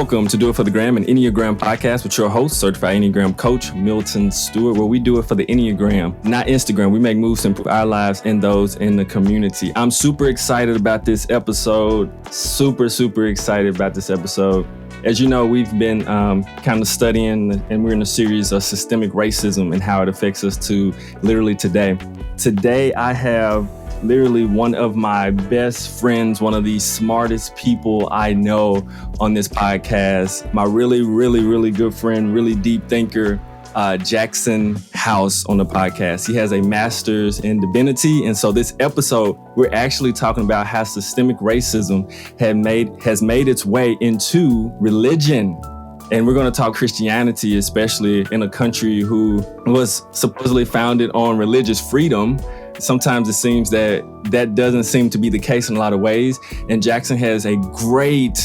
Welcome to Do It for the Gram, an Enneagram podcast with your host, certified Enneagram coach, Milton Stewart, where we do it for the Enneagram, not Instagram. We make moves to improve our lives and those in the community. I'm super excited about this episode. Super excited about this episode. As you know, we've been kind of studying, and we're in a series of systemic racism and how it affects us to literally today. Today, I have literally one of my best friends, one of the smartest people I know on this podcast, my really good friend, really deep thinker, Jackson House on the podcast. He has a master's in Divinity. And so this episode, we're actually talking about how systemic racism has made its way into religion. And we're going to talk Christianity, especially in a country who was supposedly founded on religious freedom. Sometimes it seems that doesn't seem to be the case in a lot of ways. And Jackson has a great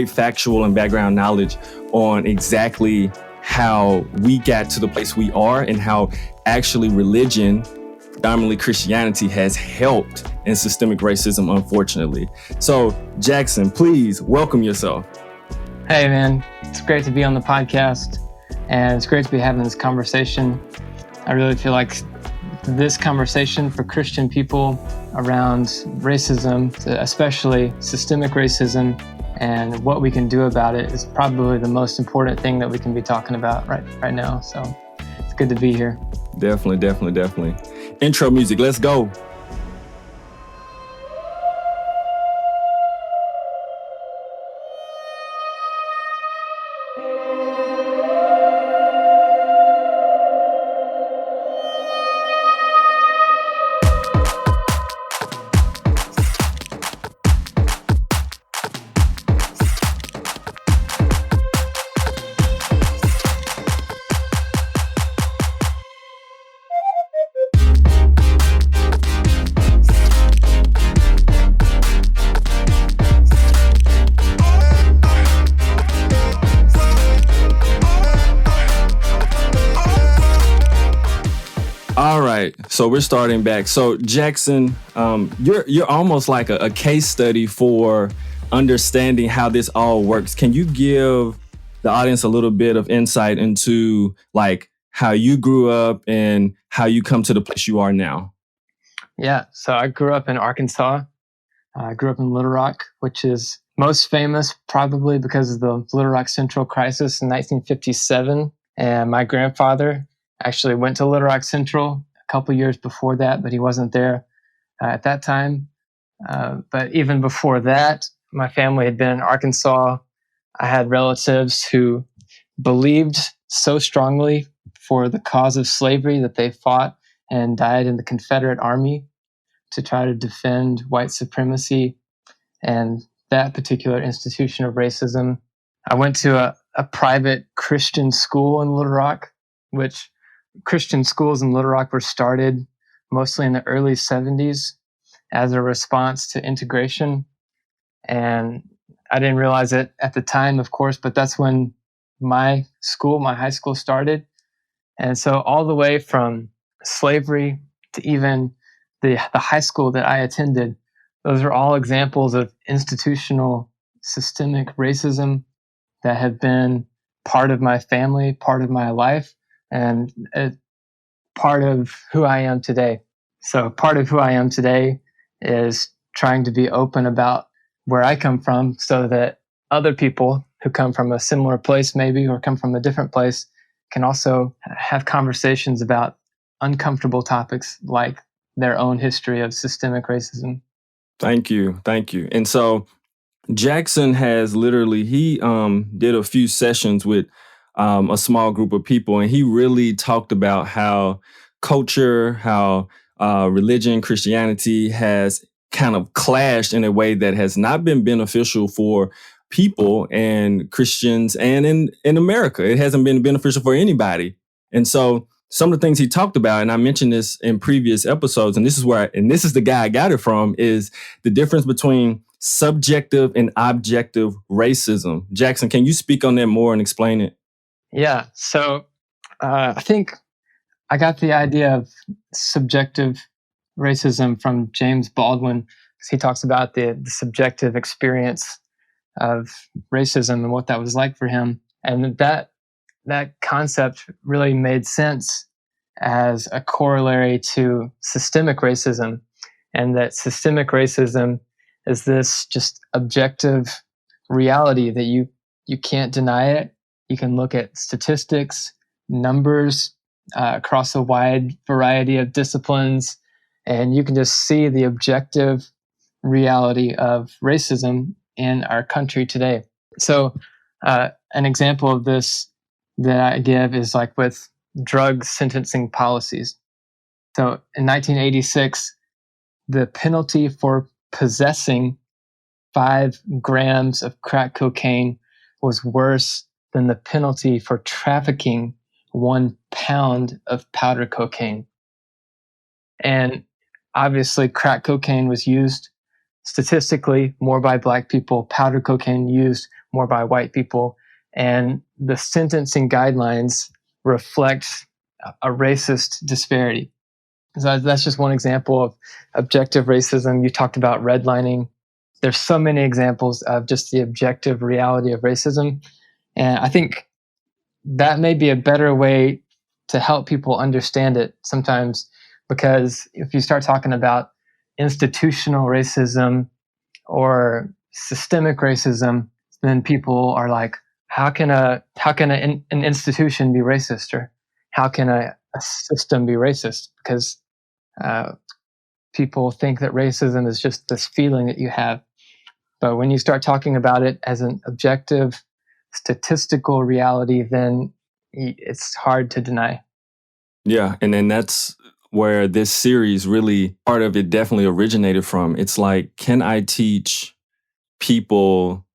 factual and background knowledge on exactly how we got to the place we are and how actually religion, predominantly Christianity, has helped in systemic racism, unfortunately. So Jackson, please welcome yourself. Hey man, it's great to be on the podcast and it's great to be having this conversation. I really feel like this conversation for Christian people around racism, especially systemic racism, and what we can do about it is probably the most important thing that we can be talking about right now. So it's good to be here. Definitely. Intro music, let's go. All right, so we're starting back. So Jackson, you're almost like a case study for understanding how this all works. Can you give the audience a little bit of insight into like how you grew up and how you come to the place you are now? Yeah, so I grew up in Arkansas. I grew up in Little Rock, which is most famous probably because of the Little Rock Central crisis in 1957. And my grandfather actually went to Little Rock Central a couple years before that, but he wasn't there at that time. But even before that, my family had been in Arkansas. I had relatives who believed so strongly for the cause of slavery that they fought and died in the Confederate Army to try to defend white supremacy and that particular institution of racism. I went to a private Christian school in Little Rock, which Christian schools in Little Rock were started mostly in the early 70s as a response to integration. And I didn't realize it at the time, of course, but that's when my high school started. And so all the way from slavery to even the high school that I attended, those are all examples of institutional systemic racism that have been part of my family, part of my life, and part of who I am today. So part of who I am today is trying to be open about where I come from so that other people who come from a similar place maybe or come from a different place can also have conversations about uncomfortable topics like their own history of systemic racism. Thank you. And so Jackson has he did a few sessions with a small group of people, and he really talked about how culture, how religion, Christianity has kind of clashed in a way that has not been beneficial for people and Christians and in America. It hasn't been beneficial for anybody. And so some of the things he talked about, and I mentioned this in previous episodes, and this is the guy I got it from, is the difference between subjective and objective racism. Jackson, can you speak on that more and explain it? Yeah. So I think I got the idea of subjective racism from James Baldwin, because he talks about the subjective experience of racism and what that was like for him. And that concept really made sense as a corollary to systemic racism, and that systemic racism is this just objective reality that you can't deny it. You can look at statistics, numbers across a wide variety of disciplines, and you can just see the objective reality of racism in our country today. So, an example of this that I give is like with drug sentencing policies. So, in 1986, the penalty for possessing 5 grams of crack cocaine was worse than the penalty for trafficking 1 pound of powder cocaine. And obviously, crack cocaine was used statistically more by Black people, powder cocaine used more by white people. And the sentencing guidelines reflect a racist disparity. So that's just one example of objective racism. You talked about redlining. There's so many examples of just the objective reality of racism. And I think that may be a better way to help people understand it sometimes, because if you start talking about institutional racism or systemic racism, then people are like, how can an institution be racist, or how can a system be racist? Because people think that racism is just this feeling that you have. But when you start talking about it as an objective, statistical reality, then it's hard to deny. Yeah, and then that's where this series really, part of it definitely originated from. It's like, can I teach people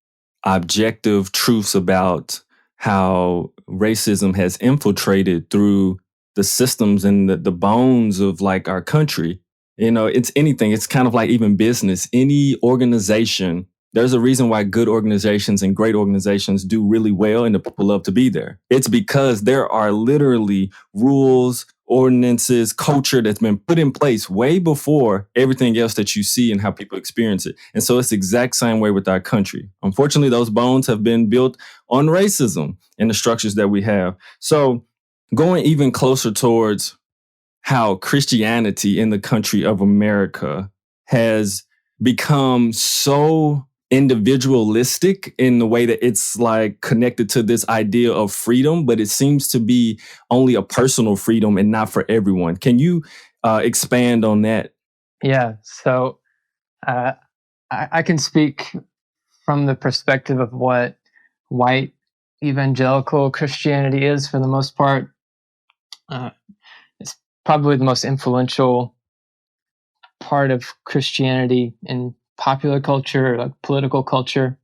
objective truths about how racism has infiltrated through the systems and the bones of like our country? You know, it's anything. It's kind of like even business, any organization. There's a reason why good organizations and great organizations do really well and the people love to be there. It's because there are literally rules, ordinances, culture that's been put in place way before everything else that you see and how people experience it. And so it's the exact same way with our country. Unfortunately, those bones have been built on racism and the structures that we have. So going even closer towards how Christianity in the country of America has become so individualistic in the way that it's like connected to this idea of freedom, but it seems to be only a personal freedom and not for everyone. Can you expand on that? Yeah. So I can speak from the perspective of what white evangelical Christianity is for the most part. It's probably the most influential part of Christianity in popular culture, like political culture,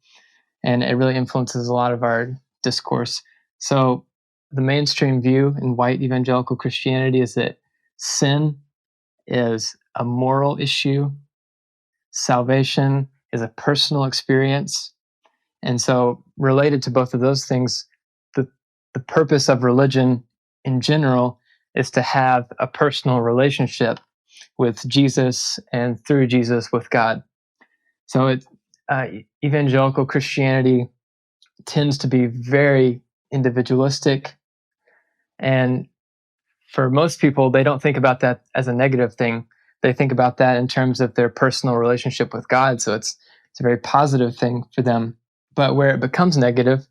and it really influences a lot of our discourse. So the mainstream view in white evangelical Christianity is that sin is a moral issue, salvation is a personal experience. And so related to both of those things, the purpose of religion in general is to have a personal relationship with Jesus and through Jesus with God. So evangelical Christianity tends to be very individualistic, and for most people, they don't think about that as a negative thing. They think about that in terms of their personal relationship with God. So it's a very positive thing for them. But where it becomes negative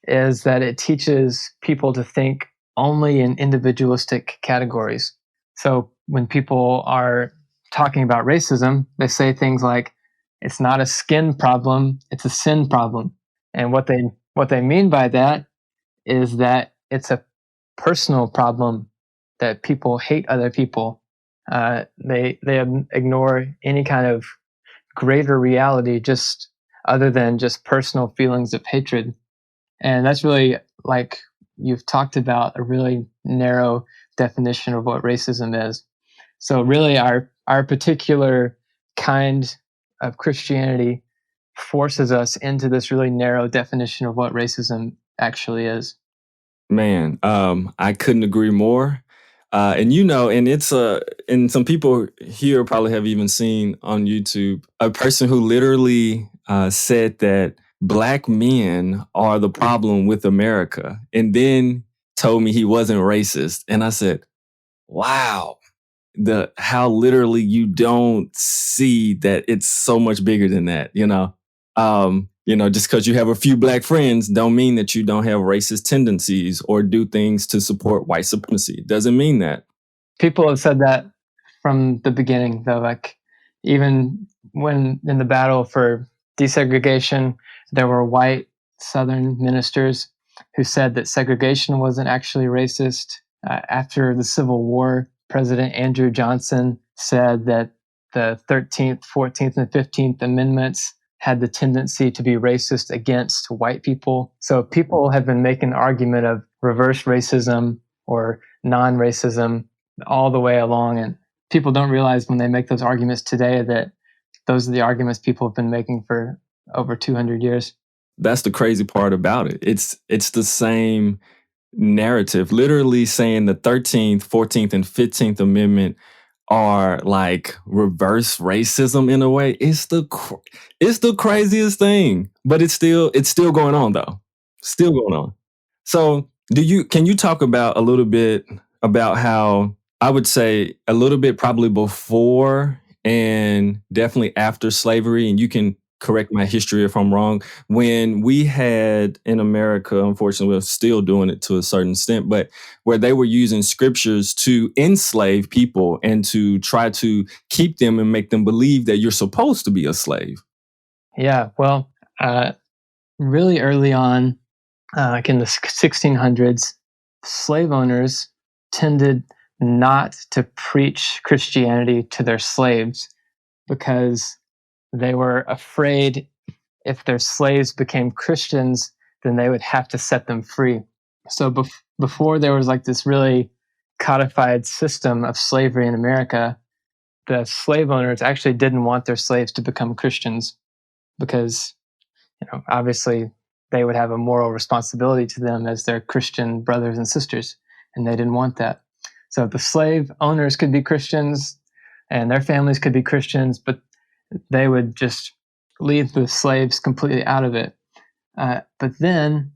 is that it teaches people to think only in individualistic categories. So when people are talking about racism, they say things like, it's not a skin problem, it's a sin problem. And what they mean by that is that it's a personal problem, that people hate other people. They ignore any kind of greater reality, just other than just personal feelings of hatred. And that's really, like you've talked about, a really narrow definition of what racism is. So really our particular kind of Christianity forces us into this really narrow definition of what racism actually is. Man, I couldn't agree more. And you know, and it's and some people here probably have even seen on YouTube a person who literally said that black men are the problem with America. And then told me he wasn't racist. And I said, wow, how literally you don't see that it's so much bigger than that, just because you have a few black friends don't mean that you don't have racist tendencies or do things to support white supremacy. It doesn't mean that. People have said that from the beginning, though. Like, even when in the battle for desegregation, there were white Southern ministers who said that segregation wasn't actually racist. After the Civil War, President Andrew Johnson said that the 13th, 14th, and 15th Amendments had the tendency to be racist against white people. So people have been making the argument of reverse racism or non-racism all the way along. And people don't realize when they make those arguments today that those are the arguments people have been making for over 200 years. That's the crazy part about it. It's the same narrative, literally saying the 13th, 14th, and 15th Amendment are like reverse racism in a way. It's the craziest thing, but it's still going on though. Still going on. So can you talk about a little bit about how, I would say a little bit probably before and definitely after slavery, and you can correct my history if I'm wrong, when we had in America, unfortunately, we're still doing it to a certain extent, but where they were using scriptures to enslave people and to try to keep them and make them believe that you're supposed to be a slave. Yeah, well, really early on, like in the 1600s, slave owners tended not to preach Christianity to their slaves because they were afraid if their slaves became Christians, then they would have to set them free. So before there was like this really codified system of slavery in America, the slave owners actually didn't want their slaves to become Christians because, obviously they would have a moral responsibility to them as their Christian brothers and sisters, and they didn't want that. So the slave owners could be Christians and their families could be Christians, but they would just leave the slaves completely out of it. But then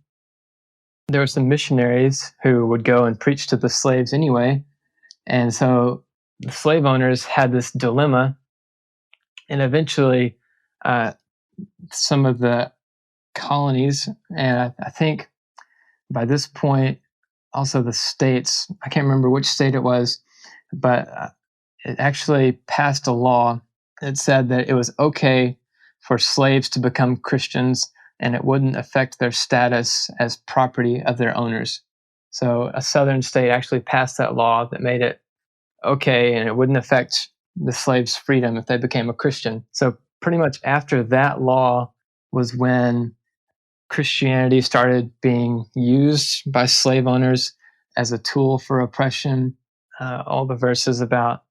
there were some missionaries who would go and preach to the slaves anyway. And so the slave owners had this dilemma. And eventually, some of the colonies, and I think by this point, also the states, I can't remember which state it was, but it actually passed a law that said that it was okay for slaves to become Christians and it wouldn't affect their status as property of their owners. So a southern state actually passed that law that made it okay and it wouldn't affect the slaves' freedom if they became a Christian. So pretty much after that law was when Christianity started being used by slave owners as a tool for oppression. All the verses about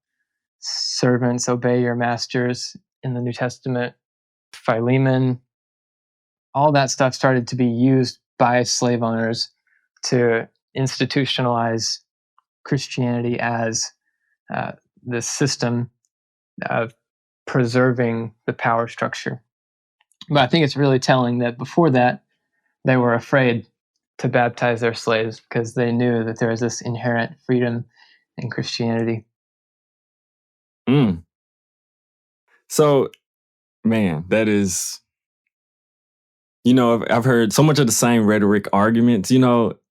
servants, obey your masters in the New Testament, Philemon, all that stuff started to be used by slave owners to institutionalize Christianity as the system of preserving the power structure. But I think it's really telling that before that, they were afraid to baptize their slaves because they knew that there was this inherent freedom in Christianity. So, man, that is, I've heard so much of the same rhetoric arguments,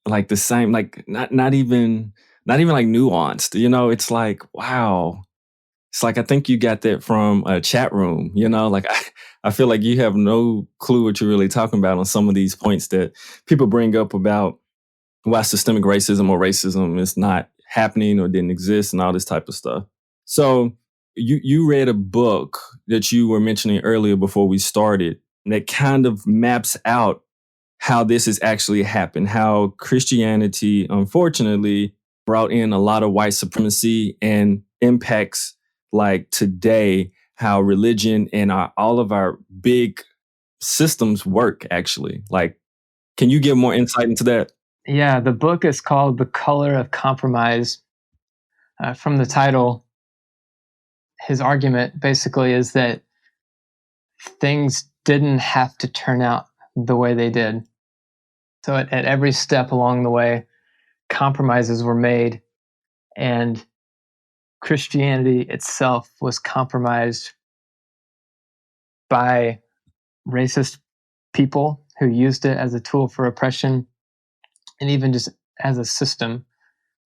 like the same, like not even like nuanced, it's like, wow. It's like, I think you got that from a chat room, like I feel like you have no clue what you're really talking about on some of these points that people bring up about why systemic racism or racism is not happening or didn't exist and all this type of stuff. So you read a book that you were mentioning earlier before we started that kind of maps out how this has actually happened, how Christianity, unfortunately, brought in a lot of white supremacy and impacts like today, how religion and all of our big systems work actually. Like, can you give more insight into that? Yeah, the book is called The Color of Compromise. From the title, his argument basically is that things didn't have to turn out the way they did. So at every step along the way, compromises were made, and Christianity itself was compromised by racist people who used it as a tool for oppression, and even just as a system.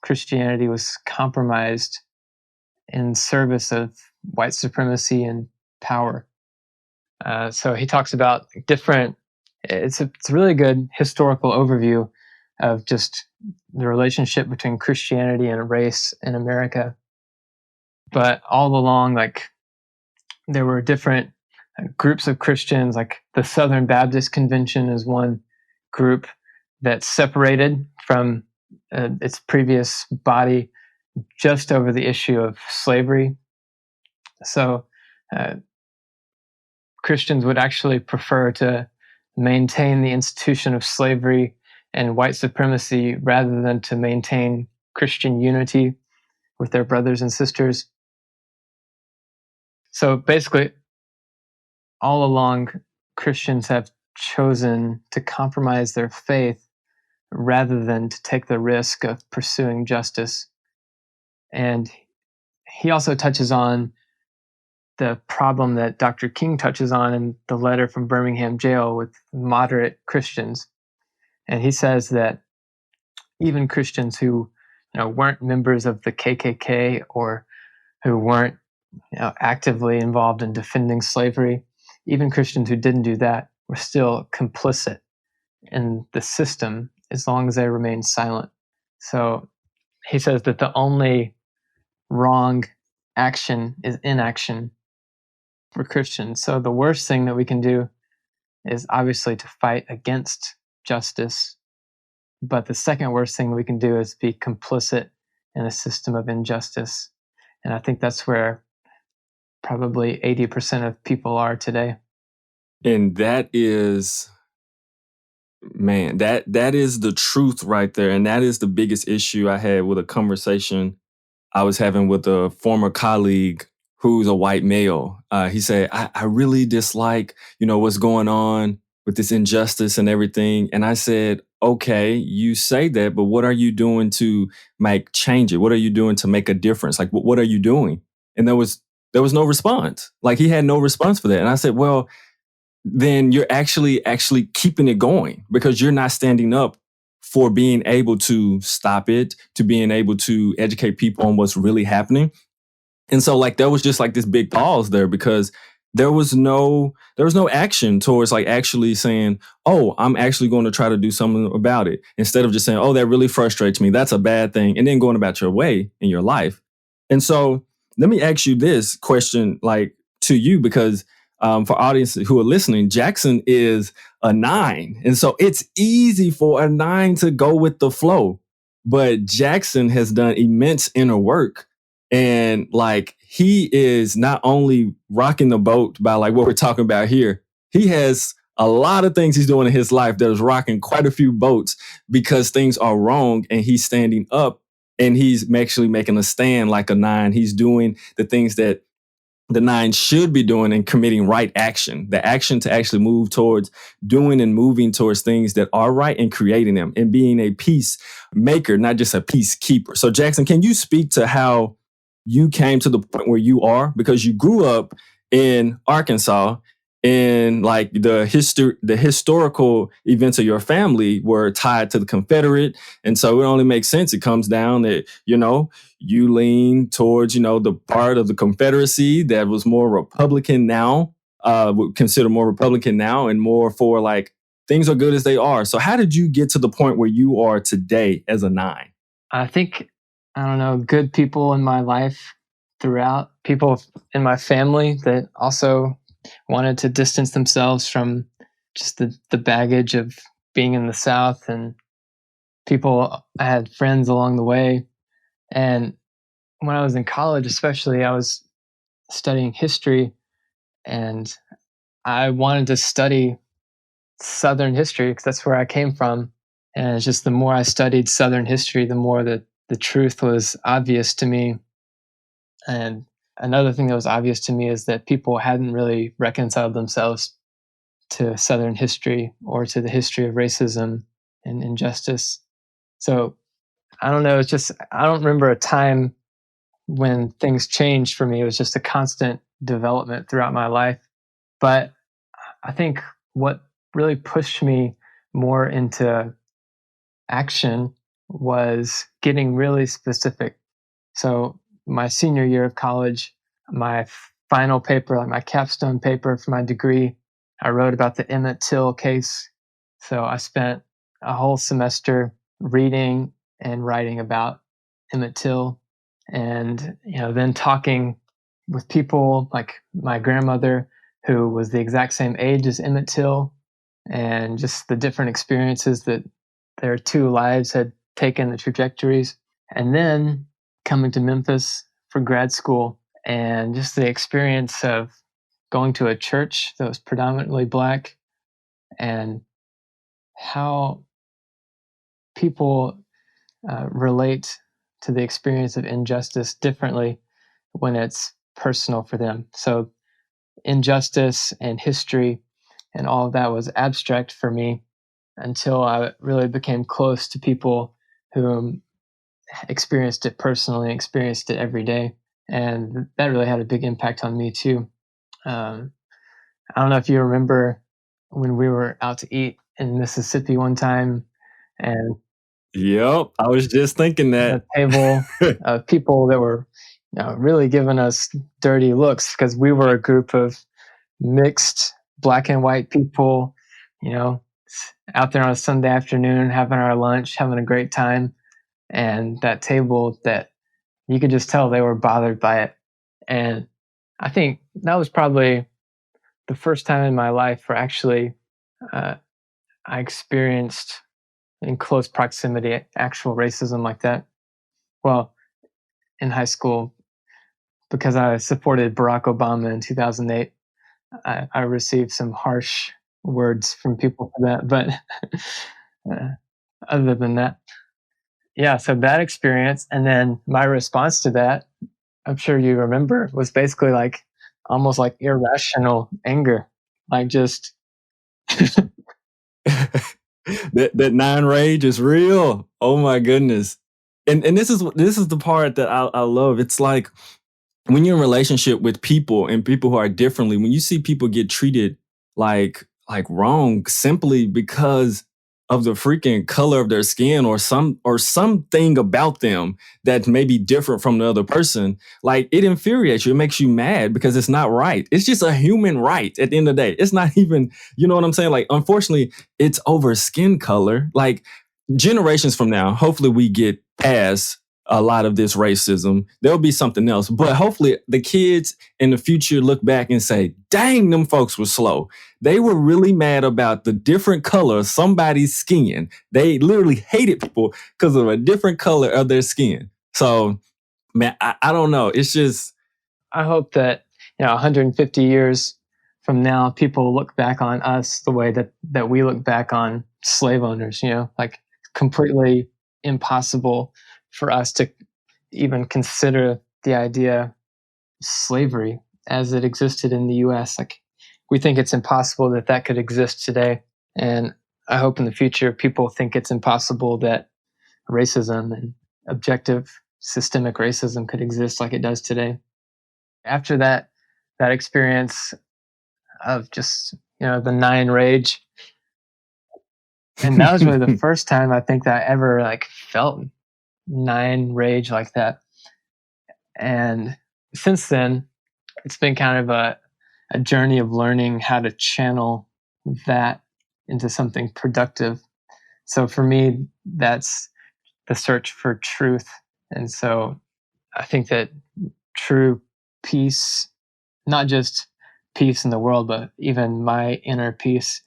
Christianity was compromised in service of white supremacy and power. So he talks about different. It's a really good historical overview of just the relationship between Christianity and race in America. But all along, like, there were different groups of Christians, like the Southern Baptist Convention is one group that separated from its previous body just over the issue of slavery. So Christians would actually prefer to maintain the institution of slavery and white supremacy rather than to maintain Christian unity with their brothers and sisters. So basically, all along, Christians have chosen to compromise their faith rather than to take the risk of pursuing justice. And he also touches on the problem that Dr. King touches on in the letter from Birmingham jail with moderate Christians. And he says that even Christians who weren't members of the KKK or who weren't actively involved in defending slavery, even Christians who didn't do that were still complicit in the system as long as they remained silent. So he says that the only wrong action is inaction for Christians. So the worst thing that we can do is obviously to fight against justice. But the second worst thing we can do is be complicit in a system of injustice. And I think that's where probably 80% of people are today. And that is, man, that is the truth right there. And that is the biggest issue I had with a conversation I was having with a former colleague who's a white male. He said, I really dislike, what's going on with this injustice and everything. And I said, okay, you say that, but what are you doing to change it? What are you doing to make a difference? Like, what are you doing? And there was no response. Like, he had no response for that. And I said, well, then you're actually keeping it going because you're not standing up for being able to stop it, to being able to educate people on what's really happening. And so there was just this big pause there because there was no action towards actually saying, oh, I'm actually going to try to do something about it, instead of just saying, oh, that really frustrates me, that's a bad thing, and then going about your way in your life. And so let me ask you this question, to you, because for audiences who are listening, Jackson is a 9. And so it's easy for a 9 to go with the flow. But Jackson has done immense inner work. And he is not only rocking the boat by what we're talking about here, he has a lot of things he's doing in his life that is rocking quite a few boats because things are wrong, and he's standing up and he's actually making a stand like a 9. He's doing the things that the 9 should be doing and committing right action, the action to actually move towards doing and moving towards things that are right and creating them and being a peacemaker, not just a peacekeeper. So Jackson, can you speak to how you came to the point where you are? Because you grew up in Arkansas, and the historical events of your family were tied to the Confederate. And so it only makes sense. It comes down that, you lean towards, the part of the Confederacy that was more Republican now, would consider more Republican now, and more for things are good as they are. So how did you get to the point where you are today as a 9? I think, good people in my life throughout, people in my family that also wanted to distance themselves from just the baggage of being in the South, and people, I had friends along the way. And when I was in college, especially, I was studying history, and I wanted to study Southern history because that's where I came from. And it's just the more I studied Southern history, the more that the truth was obvious to me. And another thing that was obvious to me is that people hadn't really reconciled themselves to Southern history or to the history of racism and injustice. So I don't know. It's just, I don't remember a time when things changed for me. It was just a constant development throughout my life. But I think what really pushed me more into action was getting really specific. So, my senior year of college, my final paper, like my capstone paper for my degree, I wrote about the Emmett Till case. So, I spent a whole semester reading and writing about Emmett Till, and then talking with people like my grandmother, who was the exact same age as Emmett Till, and just the different experiences that their two lives had taken, the trajectories. And then coming to Memphis for grad school, and just the experience of going to a church that was predominantly Black, and how people relate to the experience of injustice differently when it's personal for them. So injustice and history and all of that was abstract for me until I really became close to people who experienced it personally, experienced it every day. And that really had a big impact on me too. Um, I don't know if you remember when we were out to eat in Mississippi one time, and Yep, I was just thinking the that. table of people that were really giving us dirty looks because we were a group of mixed Black and white people, you know, out there on a Sunday afternoon having our lunch, having a great time. And that table, that you could just tell they were bothered by it. And I think that was probably the first time in my life where actually uh, I experienced in close proximity actual racism like that. Well, in high school, because I supported Barack Obama in 2008, I received some harsh words from people for that. But uh, other than that, yeah, so that experience. And then my response to that, I'm sure you remember, was basically like almost like irrational anger. Like just That nine rage is real. Oh my goodness. And this is the part that I love. It's like when you're in a relationship with people and people who are differently, when you see people get treated like wrong simply because of the freaking color of their skin or something about them that may be different from the other person, like it infuriates you. It makes you mad because it's not right. It's just a human right at the end of the day. It's not even, you know what I'm saying? Like, unfortunately, it's over skin color. Like, generations from now, hopefully we get past a lot of this racism. There'll be something else. But hopefully the kids in the future look back and say, dang, them folks were slow. They were really mad about the different color of somebody's skin. They literally hated people because of a different color of their skin. So, man, I don't know. It's just, I hope that 150 years from now, people look back on us the way that we look back on slave owners. Like completely impossible for us to even consider the idea of slavery as it existed in the U.S. Like we think it's impossible that that could exist today, and I hope in the future people think it's impossible that racism and objective systemic racism could exist like it does today. After that experience of just the nine rage, and that was really the first time I think that I ever like felt nine rage like that. And since then it's been kind of a journey of learning how to channel that into something productive. So for me, that's the search for truth. And so I think that true peace, not just peace in the world, but even my inner peace,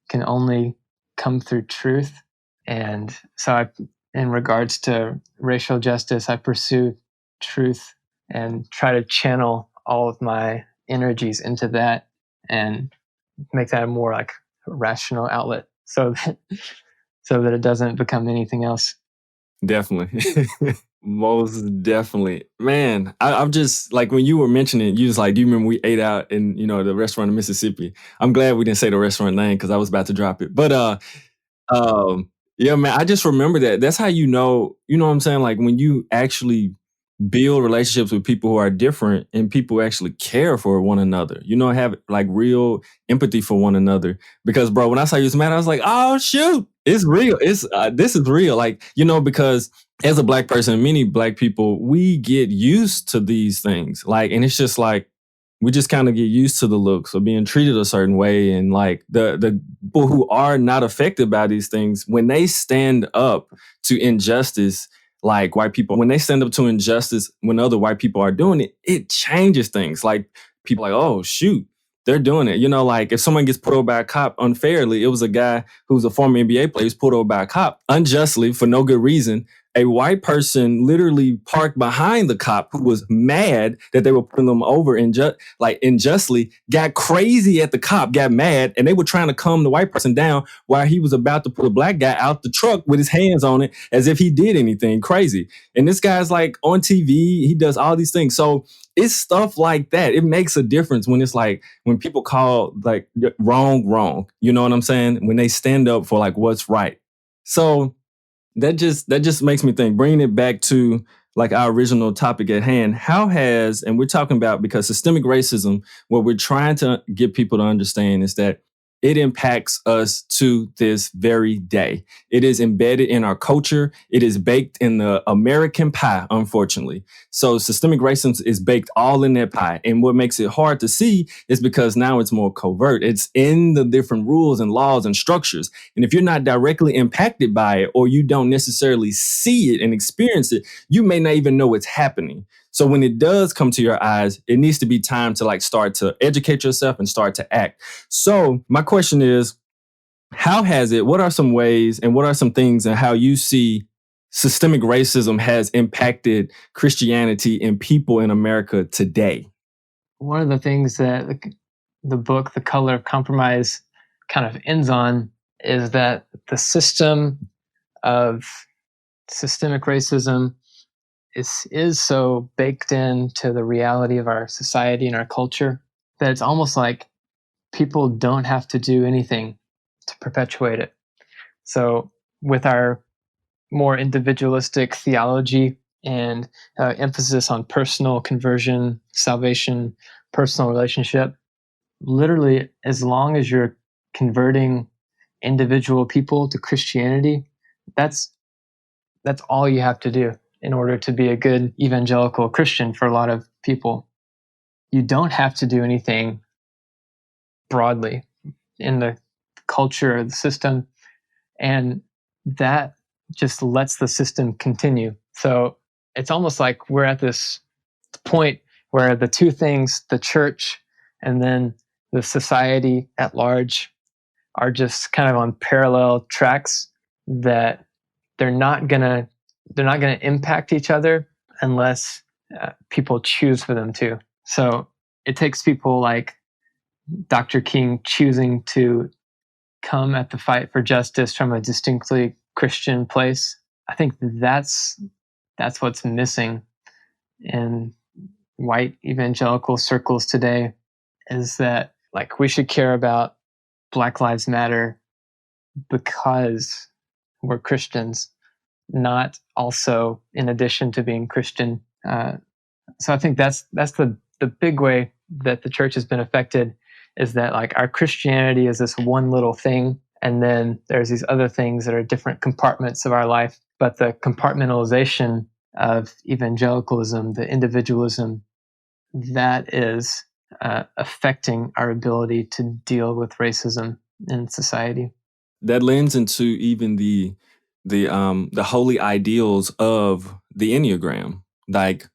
can only come through truth. And so in regards to racial justice, I pursue truth and try to channel all of my energies into that and make that a more like rational outlet so that it doesn't become anything else. definitely. Most definitely. Man, I'm just like when you were mentioning, you was like, do you remember we ate out in, the restaurant in Mississippi? I'm glad we didn't say the restaurant name because I was about to drop it. But yeah, man, I just remember that. That's how you know what I'm saying? Like when you actually build relationships with people who are different and people actually care for one another, have like real empathy for one another. Because, bro, when I saw you was mad, I was like, oh, shoot, it's real. This is real. Like, because as a black person, many black people, we get used to these things. Like, and it's just like, we just kind of get used to the looks or being treated a certain way. And like the people who are not affected by these things, when they stand up to injustice, like white people, when they stand up to injustice, when other white people are doing it, it changes things. Like people like, oh, shoot, they're doing it. Like if someone gets pulled over by a cop unfairly, it was a guy who's a former NBA player who's pulled over by a cop unjustly for no good reason. A white person literally parked behind the cop who was mad that they were putting them over unjustly, got crazy at the cop, got mad, and they were trying to calm the white person down while he was about to pull a black guy out the truck with his hands on it as if he did anything crazy. And this guy's like on TV, he does all these things. So it's stuff like that. It makes a difference when it's like when people call like wrong. You know what I'm saying? When they stand up for like what's right. So that just makes me think, bringing it back to like our original topic at hand, and we're talking about, because systemic racism, what we're trying to get people to understand is that it impacts us to this very day. It is embedded in our culture. It is baked in the American pie, unfortunately. So systemic racism is baked all in that pie. And what makes it hard to see is because now it's more covert. It's in the different rules and laws and structures. And if you're not directly impacted by it, or you don't necessarily see it and experience it, you may not even know it's happening. So when it does come to your eyes, it needs to be time to like start to educate yourself and start to act. So my question is, what are some ways and what are some things and how you see systemic racism has impacted Christianity and people in America today? One of the things that the book, The Color of Compromise, kind of ends on is that the system of systemic racism is so baked into the reality of our society and our culture that it's almost like people don't have to do anything to perpetuate it. So with our more individualistic theology and emphasis on personal conversion, salvation, personal relationship, literally, as long as you're converting individual people to Christianity, that's all you have to do in order to be a good evangelical Christian for a lot of people. You don't have to do anything broadly in the culture or the system, and that just lets the system continue. So it's almost like we're at this point where the two things, the church and then the society at large, are just kind of on parallel tracks, that they're not gonna impact each other unless people choose for them to. So it takes people like Dr. King choosing to come at the fight for justice from a distinctly Christian place. I think that's what's missing in white evangelical circles today, is that like we should care about Black Lives Matter because we're Christians, not also in addition to being Christian. So I think that's the big way that the church has been affected, is that like our Christianity is this one little thing, and then there's these other things that are different compartments of our life. But the compartmentalization of evangelicalism, the individualism, that is affecting our ability to deal with racism in society. That lends into even the holy ideals of the Enneagram. Like,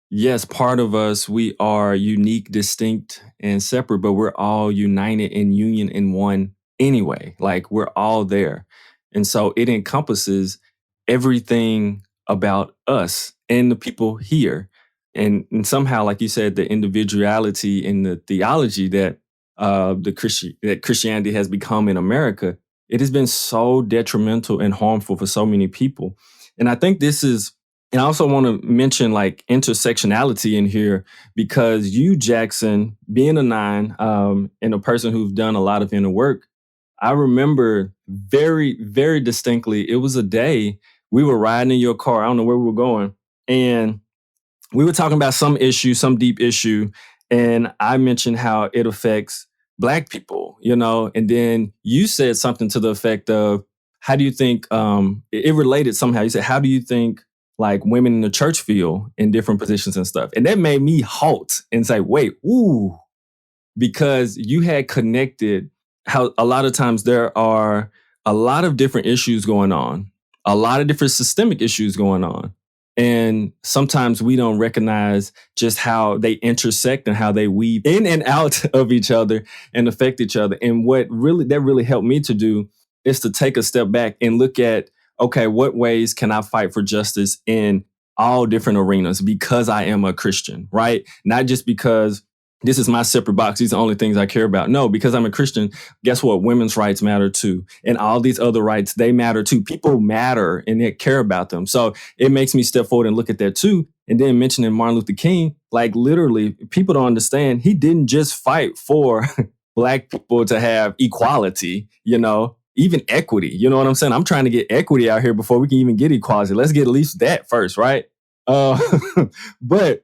yes, part of us, we are unique, distinct, and separate, but we're all united in union in one anyway. Like, we're all there. And so it encompasses everything about us and the people here. And somehow, like you said, the individuality and the theology that that Christianity has become in America, it has been so detrimental and harmful for so many people. And I think this is And I also want to mention like intersectionality in here because you, Jackson, being a nine, and a person who's done a lot of inner work, I remember very, very distinctly. It was a day we were riding in your car. I don't know where we were going. And we were talking about some issue, some deep issue. And I mentioned how it affects Black people, and then you said something to the effect of, how do you think, it related somehow. You said, how do you think like women in the church feel in different positions and stuff? And that made me halt and say, wait, ooh, because you had connected how a lot of times there are a lot of different issues going on, a lot of different systemic issues going on. And sometimes we don't recognize just how they intersect and how they weave in and out of each other and affect each other. And what really helped me to do is to take a step back and look at, okay, what ways can I fight for justice in all different arenas because I am a Christian, right? Not just because this is my separate box. These are the only things I care about. No, because I'm a Christian, guess what? Women's rights matter too. And all these other rights, they matter too. People matter and they care about them. So it makes me step forward and look at that too. And then mentioning Martin Luther King, like literally, people don't understand. He didn't just fight for Black people to have equality, even equity. You know what I'm saying? I'm trying to get equity out here before we can even get equality. Let's get at least that first, right? Uh, but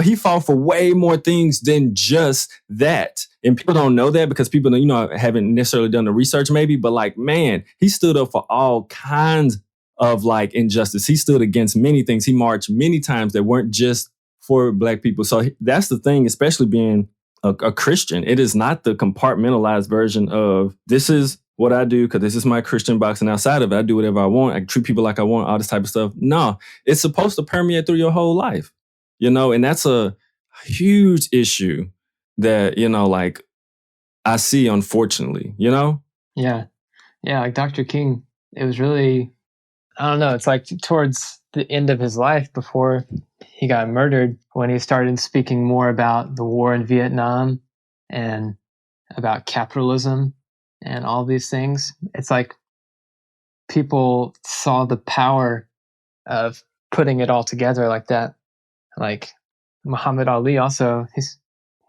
he fought for way more things than just that. And people don't know that because people, haven't necessarily done the research maybe, but like, man, he stood up for all kinds of like injustice. He stood against many things. He marched many times that weren't just for Black people. So that's the thing, especially being a Christian. It is not the compartmentalized version of this is what I do because this is my Christian box, and outside of it, I do whatever I want. I treat people like I want, all this type of stuff. No, it's supposed to permeate through your whole life. And that's a huge issue that, like I see, unfortunately. Yeah. Yeah. Like Dr. King, it was really, I don't know, it's like towards the end of his life before he got murdered when he started speaking more about the war in Vietnam and about capitalism and all these things. It's like people saw the power of putting it all together like that. Like Muhammad Ali also,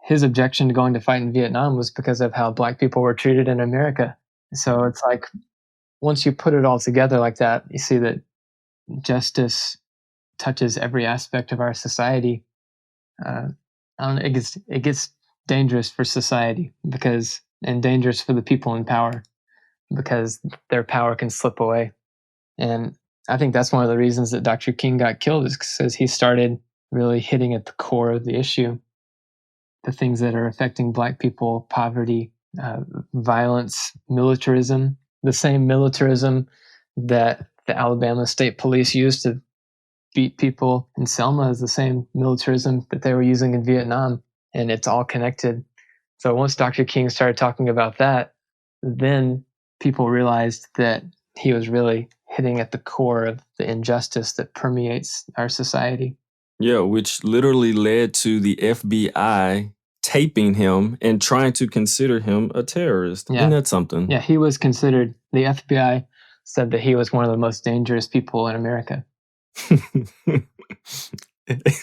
his objection to going to fight in Vietnam was because of how Black people were treated in America. So it's like once you put it all together like that, you see that justice touches every aspect of our society. I don't know, it gets dangerous for society and dangerous for the people in power because their power can slip away. And I think that's one of the reasons that Dr. King got killed is because he started really hitting at the core of the issue, the things that are affecting Black people: poverty, violence, militarism, the same militarism that the Alabama State Police used to beat people in Selma is the same militarism that they were using in Vietnam, and it's all connected. So once Dr. King started talking about that, then people realized that he was really hitting at the core of the injustice that permeates our society. Yeah, which literally led to the FBI taping him and trying to consider him a terrorist. Yeah. Isn't that something? Yeah, he was considered, the FBI said that he was one of the most dangerous people in America.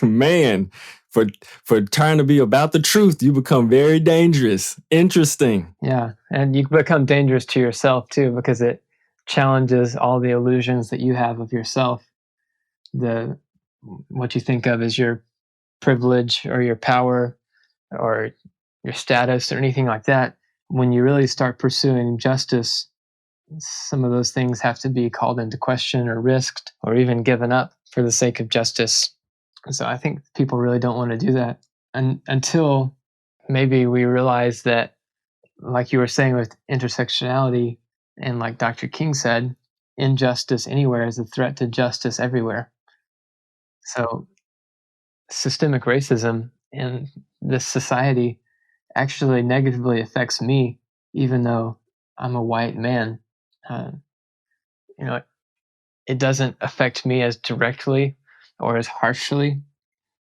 Man, for trying to be about the truth, you become very dangerous. Interesting. Yeah, and you become dangerous to yourself too because it challenges all the illusions that you have of yourself. What you think of as your privilege or your power or your status or anything like that. When you really start pursuing justice, some of those things have to be called into question or risked or even given up for the sake of justice. So I think people really don't want to do that until maybe we realize that, like you were saying with intersectionality, and like Dr. King said, injustice anywhere is a threat to justice everywhere. So systemic racism in this society actually negatively affects me, even though I'm a white man. Uh, it doesn't affect me as directly or as harshly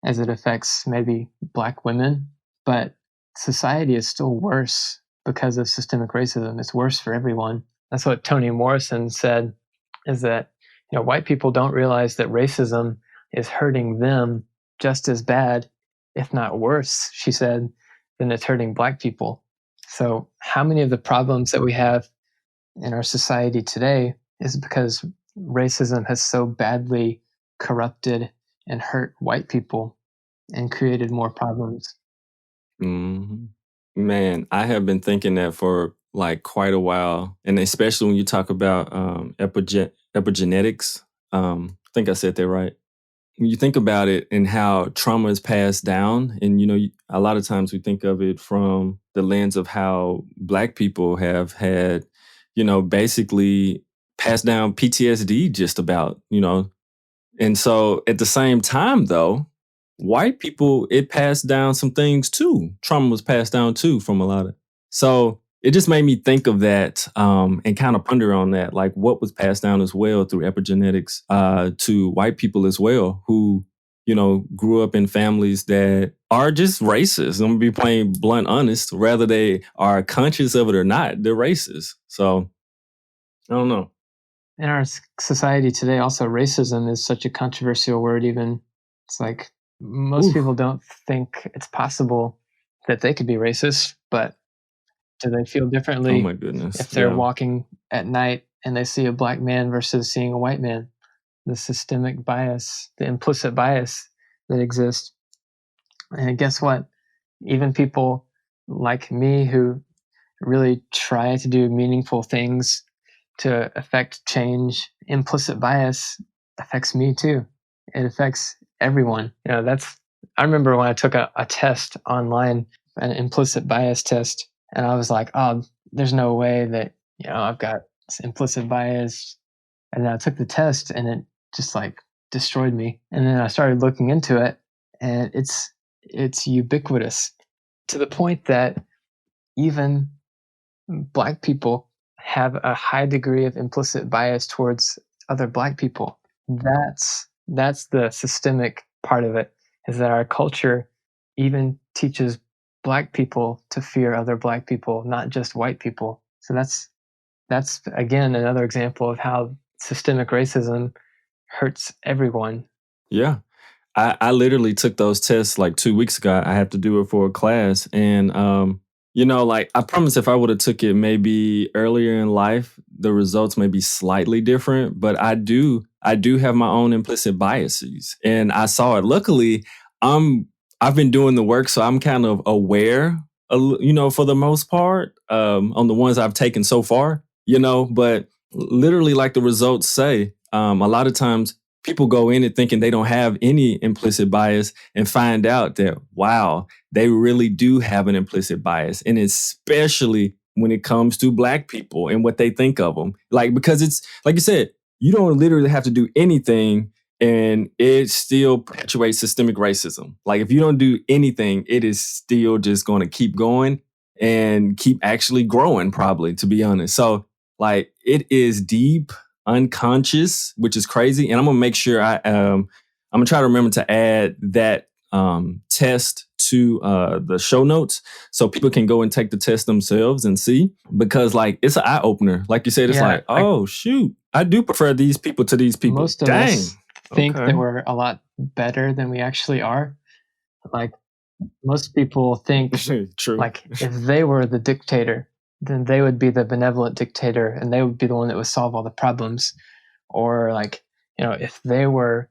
as it affects maybe Black women, but society is still worse because of systemic racism. It's worse for everyone. That's what Toni Morrison said, is that white people don't realize that racism is hurting them just as bad, if not worse, she said, than it's hurting Black people. So, how many of the problems that we have in our society today is because racism has so badly corrupted and hurt white people and created more problems? Mhm. Man, I have been thinking that for like quite a while, and especially when you talk about epigenetics. I think I said that right. When you think about it and how trauma is passed down, and a lot of times we think of it from the lens of how Black people have had, basically passed down PTSD just about. And so at the same time, though, white people, it passed down some things too. Trauma was passed down too from a lot of. So it just made me think of that and kind of ponder on that, like what was passed down as well through epigenetics to white people as well, who, grew up in families that are just racist. I'm gonna be plain blunt honest, whether they are conscious of it or not, they're racist. So I don't know. In our society today, also racism is such a controversial word. Even it's like most Oof. people don't think it's possible that they could be racist, but do they feel Oh differently my goodness. if they're Yeah. walking at night and they see a Black man versus seeing a white man? The systemic bias, the implicit bias that exists. And guess what? Even people like me who really try to do meaningful things to affect change, implicit bias affects me too. It affects everyone. I remember when I took a test online, an implicit bias test, and I was like, oh, there's no way that, I've got this implicit bias. And then I took the test and it just like destroyed me. And then I started looking into it, and it's ubiquitous to the point that even Black people have a high degree of implicit bias towards other Black people. That's the systemic part of it, is that our culture even teaches Black people to fear other Black people, not just white people. So that's again another example of how systemic racism hurts everyone. Yeah. I literally took those tests like 2 weeks ago. I have to do it for a class. And like I promise if I would have took it maybe earlier in life, the results may be slightly different. But I do have my own implicit biases. And I saw it. Luckily, I'm I've been doing the work, so I'm kind of aware, for the most part, on the ones I've taken so far. But literally like the results say, a lot of times people go in it thinking they don't have any implicit bias and find out that, wow, they really do have an implicit bias. And especially when it comes to Black people and what they think of them. Like, because it's like you said, you don't literally have to do anything and it still perpetuates systemic racism. Like, if you don't do anything, it is still just going to keep going and keep actually growing, probably, to be honest. So, like, it is deep unconscious, which is crazy. And I'm gonna make sure I'm gonna try to remember to add that test to the show notes so people can go and take the test themselves and see, because like it's an eye opener. Like you said, it's Yeah, like, oh shoot, I do prefer these people to these people. most of Dang. us think that Okay. we're a lot better than we actually are. Like most people think, True. like if they were the dictator, then they would be the benevolent dictator and they would be the one that would solve all the problems. Or like, if they were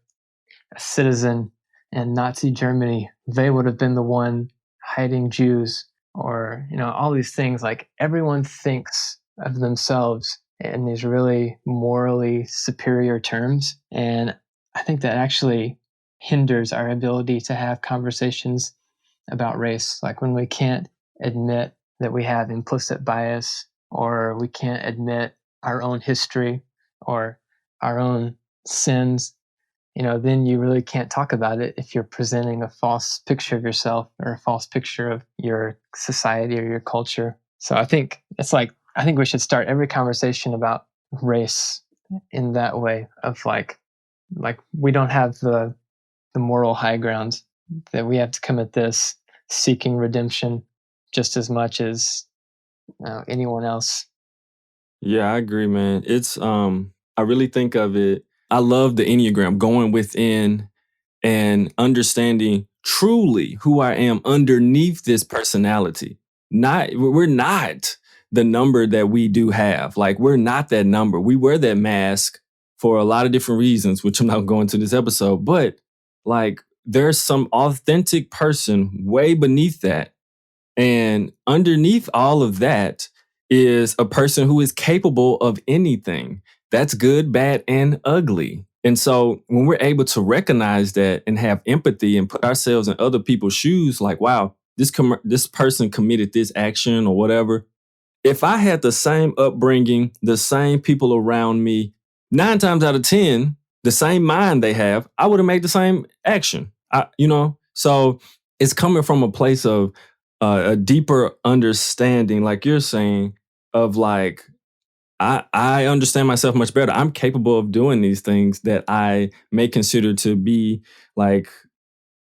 a citizen in Nazi Germany, they would have been the one hiding Jews, or all these things. Like everyone thinks of themselves in these really morally superior terms, and I think that actually hinders our ability to have conversations about race. Like when we can't admit that we have implicit bias, or we can't admit our own history or our own sins, then you really can't talk about it if you're presenting a false picture of yourself or a false picture of your society or your culture. So I think we should start every conversation about race in that way of like we don't have the moral high ground, that we have to come at this seeking redemption just as much as anyone else. Yeah, I agree, man. It's I really think of it. I love the Enneagram going within. and understanding truly who I am underneath this personality. We're not the number that we do have. Like, we're not that number. We wear that mask for a lot of different reasons, which I'm not going to this episode, but like, there's some authentic person way beneath that. And underneath all of that is a person who is capable of anything. That's good, bad, and ugly. And so when we're able to recognize that and have empathy and put ourselves in other people's shoes, like, wow, this person committed this action or whatever. If I had the same upbringing, the same people around me, 9 times out of 10, the same mind they have, I would have made the same action. So it's coming from a place of a deeper understanding, like you're saying, of like, I understand myself much better. I'm capable of doing these things that I may consider to be like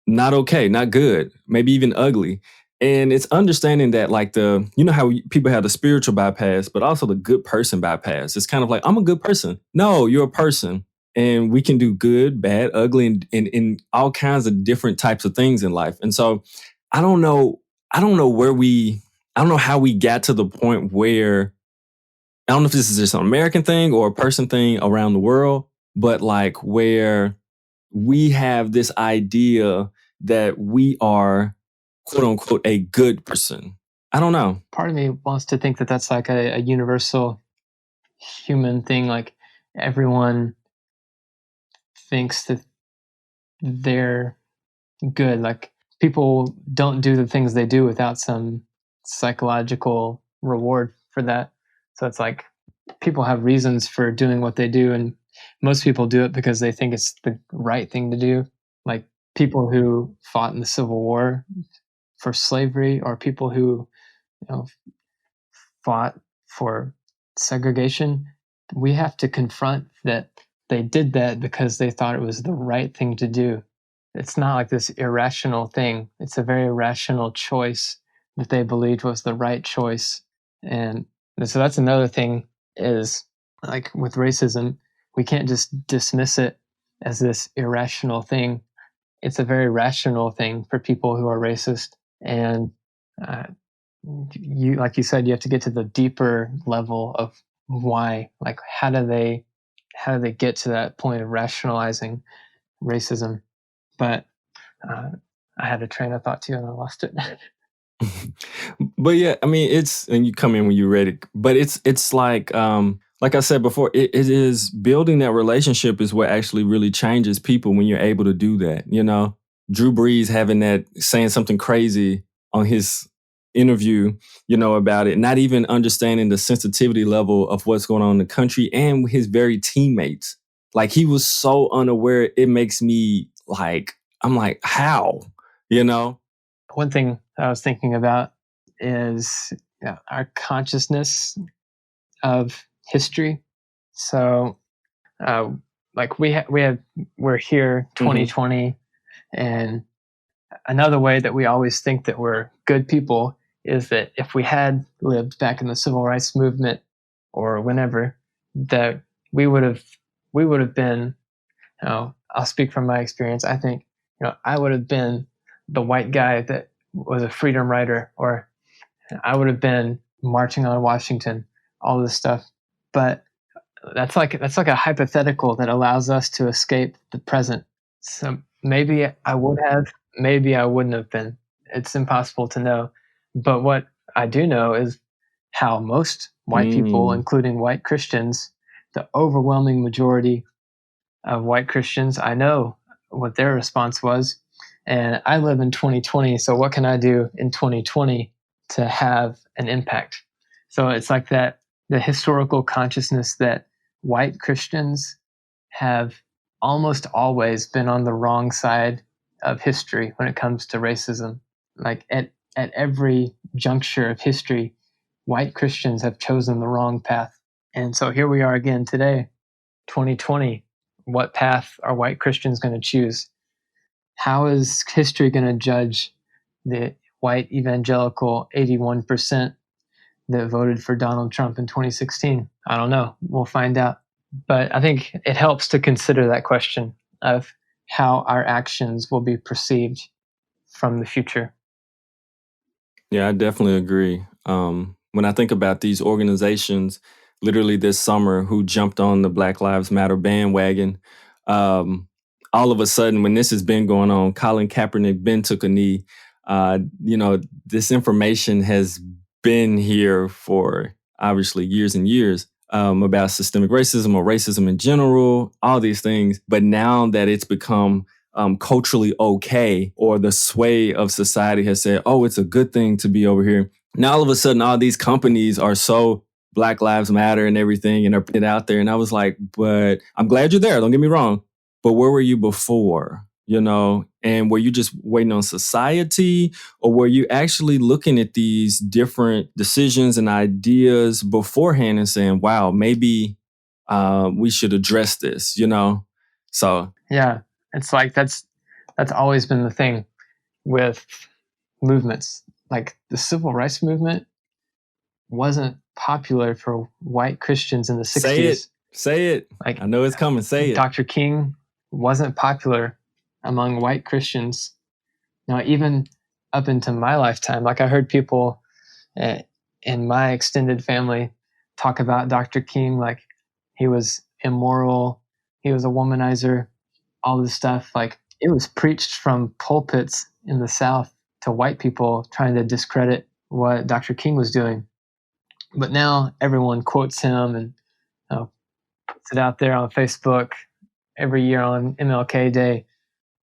not okay, not good, maybe even ugly. And it's understanding that, like, how people have the spiritual bypass, but also the good person bypass. It's kind of like, I'm a good person. No, you're a person. And we can do good, bad, ugly, and all kinds of different types of things in life. And so I don't know, I don't know I don't know how we got to the point where, I don't know if this is just an American thing or a person thing around the world, but like where we have this idea that we are, quote unquote, a good person. I don't know. Part of me wants to think that that's like a universal human thing. Like, everyone thinks that they're good. Like, people don't do the things they do without some psychological reward for that. So it's like, people have reasons for doing what they do, and most people do it because they think it's the right thing to do. Like, people who fought in the Civil War for slavery, or people who, you know, fought for segregation, we have to confront that they did that because they thought it was the right thing to do. It's not like this irrational thing. It's a very rational choice that they believed was the right choice. And so that's another thing, is like with racism, we can't just dismiss it as this irrational thing. It's a very rational thing for people who are racist. And like you said, you have to get to the deeper level of why. Like, how do they get to that point of rationalizing racism? But I had a train of thought too, and I lost it. But yeah, I mean, and you come in when you're ready, but it's like I said before, it is building that relationship is what actually really changes people when you're able to do that. Drew Brees saying something crazy on his interview, about it, not even understanding the sensitivity level of what's going on in the country and his very teammates. Like, he was so unaware. It makes me like, I'm like, how, One thing I was thinking about is our consciousness of history. So, like we're here 2020, and another way that we always think that we're good people is that if we had lived back in the civil rights movement or whenever, that we would have been, I'll speak from my experience. I think, I would have been the white guy that was a freedom rider, or I would have been marching on Washington, all this stuff. But that's like a hypothetical that allows us to escape the present. So maybe I would have, maybe I wouldn't have been. It's impossible to know. But what I do know is how most white people, including white Christians, the overwhelming majority of white Christians, I know what their response was. And I live in 2020, so what can I do in 2020 to have an impact? So it's like that, the historical consciousness that white Christians have almost always been on the wrong side of history when it comes to racism. Like, at every juncture of history, white Christians have chosen the wrong path. And so here we are again today, 2020. What path are white Christians going to choose? How is history going to judge the white evangelical 81% that voted for Donald Trump in 2016? I don't know. We'll find out. But I think it helps to consider that question of how our actions will be perceived from the future. Yeah, I definitely agree. When I think about these organizations, literally this summer, who jumped on the Black Lives Matter bandwagon, um, all of a sudden, when this has been going on, Colin Kaepernick Ben took a knee. This information has been here for obviously years and years, about systemic racism or racism in general, all these things. But now that it's become culturally okay, or the sway of society has said, oh, it's a good thing to be over here. Now, all of a sudden, all these companies are so Black Lives Matter and everything, and are putting it out there. And I was like, but I'm glad you're there. Don't get me wrong. But where were you before? And were you just waiting on society, or were you actually looking at these different decisions and ideas beforehand and saying, wow, maybe we should address this? So Yeah, it's like that's always been the thing with movements. Like the civil rights movement wasn't popular for white Christians in the 60s. Say it. Like, I know it's coming. Say it. Dr. King wasn't popular among white Christians. Now, even up into my lifetime, like I heard people in my extended family talk about Dr. King like he was immoral, he was a womanizer, all this stuff. Like it was preached from pulpits in the South to white people trying to discredit what Dr. King was doing. But now everyone quotes him and puts it out there on Facebook every year on MLK Day,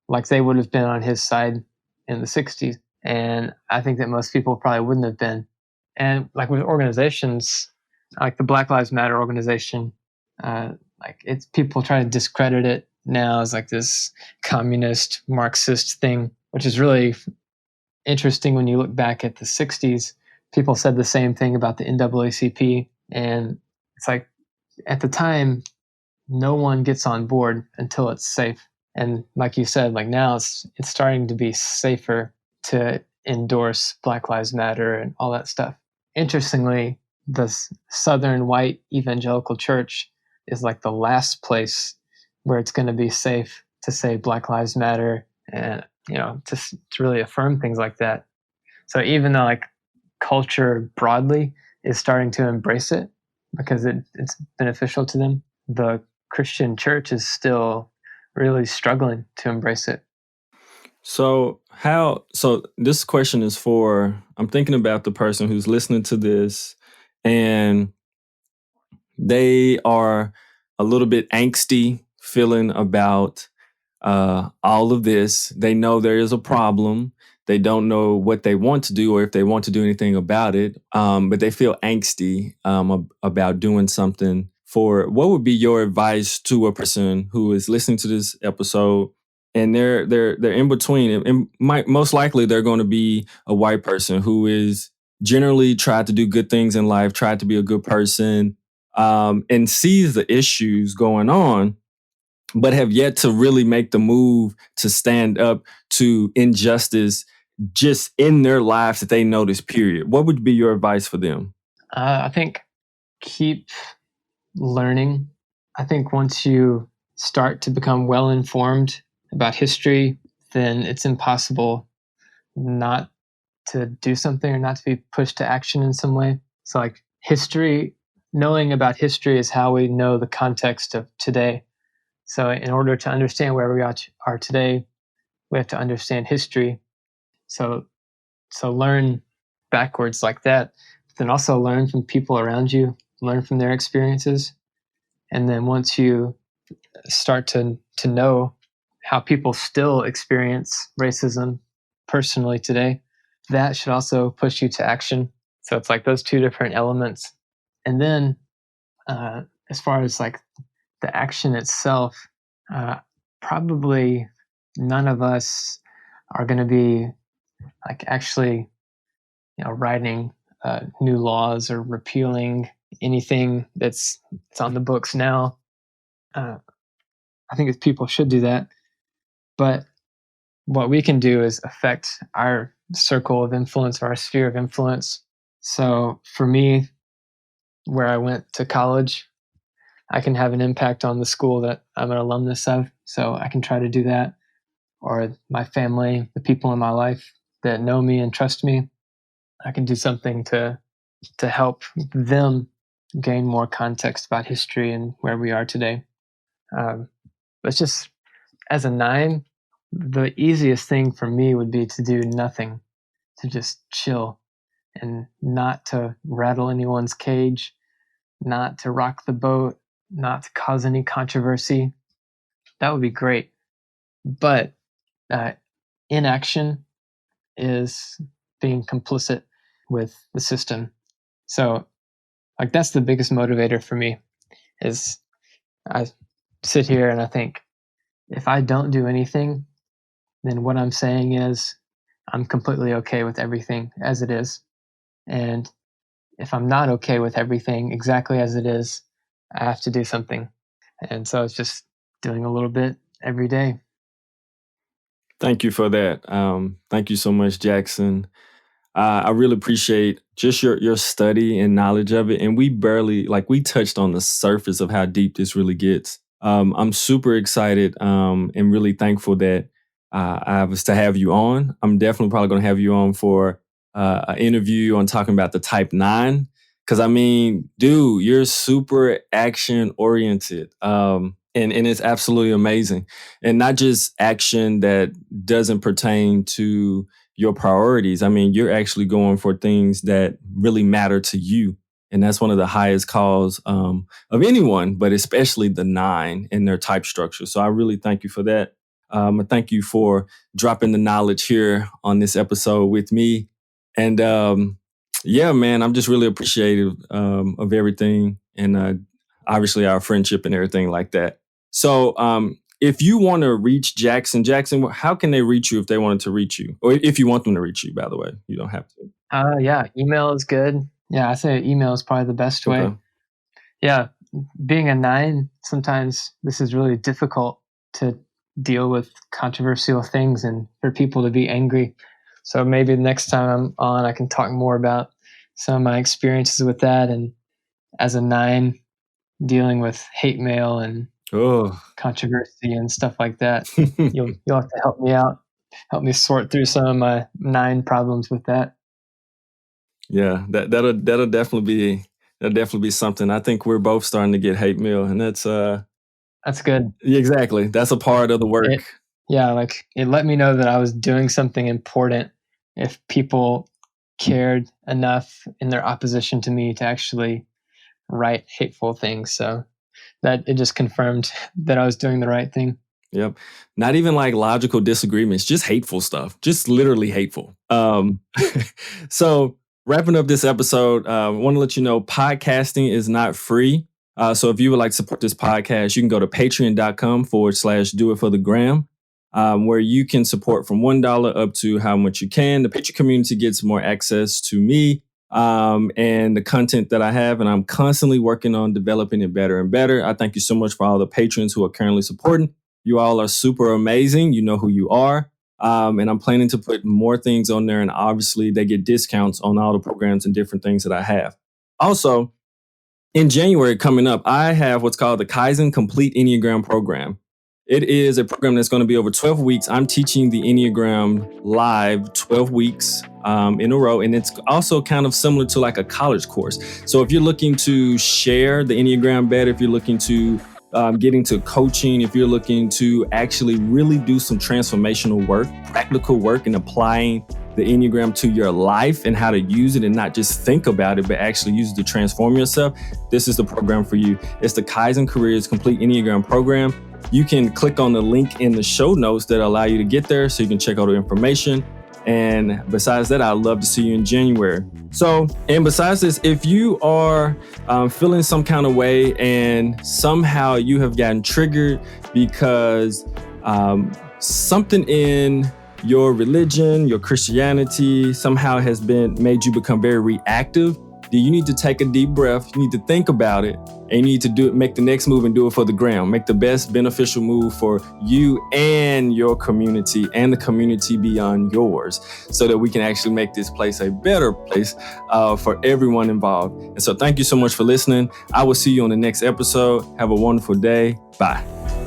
like they would have been on his side in the 60s. And I think that most people probably wouldn't have been. And like with organizations, like the Black Lives Matter organization, like it's people try to discredit it now as like this communist Marxist thing, which is really interesting when you look back at the 60s. People said the same thing about the NAACP. And it's like at the time, no one gets on board until it's safe. And like you said, like now it's starting to be safer to endorse Black Lives Matter and all that stuff. Interestingly, the Southern white evangelical church is like the last place where it's going to be safe to say Black Lives Matter and, to really affirm things like that. So even though like culture broadly is starting to embrace it because it's beneficial to them, the Christian church is still really struggling to embrace it. So this question is I'm thinking about the person who's listening to this, and they are a little bit angsty feeling about all of this. They know there is a problem. They don't know what they want to do or if they want to do anything about it. But they feel angsty about doing something. What would be your advice to a person who is listening to this episode and they're in between? And most likely they're going to be a white person who is generally tried to do good things in life, tried to be a good person, and sees the issues going on, but have yet to really make the move to stand up to injustice just in their lives that they notice, period. What would be your advice for them? I think keep learning. I think once you start to become well informed about history, then it's impossible not to do something or not to be pushed to action in some way. So like knowing about history is how we know the context of today. So in order to understand where we are today, we have to understand history. So learn backwards like that, but then also learn from people around you, learn from their experiences. And then once you start to know how people still experience racism personally today, that should also push you to action. So it's like those two different elements. And then as far as like the action itself, probably none of us are going to be like actually writing new laws or repealing anything that's on the books now. I think people should do that. But what we can do is affect our circle of influence or our sphere of influence. So for me, where I went to college, I can have an impact on the school that I'm an alumnus of. So I can try to do that. Or my family, the people in my life that know me and trust me, I can do something to help them gain more context about history and where we are today. But it's just, as a 9, the easiest thing for me would be to do nothing, to just chill and not to rattle anyone's cage, not to rock the boat, not to cause any controversy. That would be great. But inaction is being complicit with the system. So, like, that's the biggest motivator for me. Is I sit here and I think, if I don't do anything, then what I'm saying is I'm completely okay with everything as it is. And if I'm not okay with everything exactly as it is, I have to do something. And so it's just doing a little bit every day. Thank you for that. Thank you so much, Jackson. I really appreciate just your study and knowledge of it. And we touched on the surface of how deep this really gets. I'm super excited and really thankful that I was to have you on. I'm definitely probably going to have you on for an interview on talking about the type 9. Because I mean, dude, you're super action oriented. And it's absolutely amazing. And not just action that doesn't pertain to your priorities. I mean, you're actually going for things that really matter to you. And that's one of the highest calls of anyone, but especially the 9 in their type structure. So I really thank you for that. I thank you for dropping the knowledge here on this episode with me. And yeah, man, I'm just really appreciative of everything. And obviously our friendship and everything like that. So if you want to reach Jackson, how can they reach you if they wanted to reach you? Or if you want them to reach you, by the way, you don't have to. Yeah, email is good. Yeah, I say email is probably the best way. Okay. Yeah, being a 9, sometimes this is really difficult to deal with controversial things and for people to be angry. So maybe the next time I'm on, I can talk more about some of my experiences with that. And as a 9, dealing with hate mail and controversy and stuff like that, you'll have to help me out, help me sort through some of my 9 problems with that. Yeah, that'll definitely be something. I think we're both starting to get hate mail, and that's good. Exactly. That's a part of the work. It let me know that I was doing something important if people cared enough in their opposition to me to actually write hateful things. So that it just confirmed that I was doing the right thing. Yep. Not even like logical disagreements, just hateful stuff, just literally hateful. So wrapping up this episode, I want to let you know podcasting is not free. So if you would like to support this podcast, you can go to patreon.com/do-it-for-the-gram, where you can support from $1 up to how much you can. The Patreon community gets more access to me and the content that I have, and I'm constantly working on developing it better and better. I thank you so much for all the patrons who are currently supporting. You all are super amazing. You know who you are. And I'm planning to put more things on there. And obviously they get discounts on all the programs and different things that I have. Also, in January coming up, I have what's called the Kaizen Complete Enneagram program. It is a program that's going to be over 12 weeks. I'm teaching the Enneagram live 12 weeks in a row. And it's also kind of similar to like a college course. So if you're looking to share the Enneagram better, if you're looking to get into coaching, if you're looking to actually really do some transformational work, practical work, and applying the Enneagram to your life and how to use it and not just think about it, but actually use it to transform yourself, this is the program for you. It's the Kaizen Careers Complete Enneagram program. You can click on the link in the show notes that allow you to get there so you can check out the information. And besides that, I'd love to see you in January. So, and besides this, if you are feeling some kind of way and somehow you have gotten triggered because something in your religion, your Christianity somehow has made you become very reactive, then you need to take a deep breath. You need to think about it, and you need to make the next move and do it for the gram. Make the best beneficial move for you and your community and the community beyond yours, so that we can actually make this place a better place for everyone involved. And so thank you so much for listening. I will see you on the next episode. Have a wonderful day. Bye.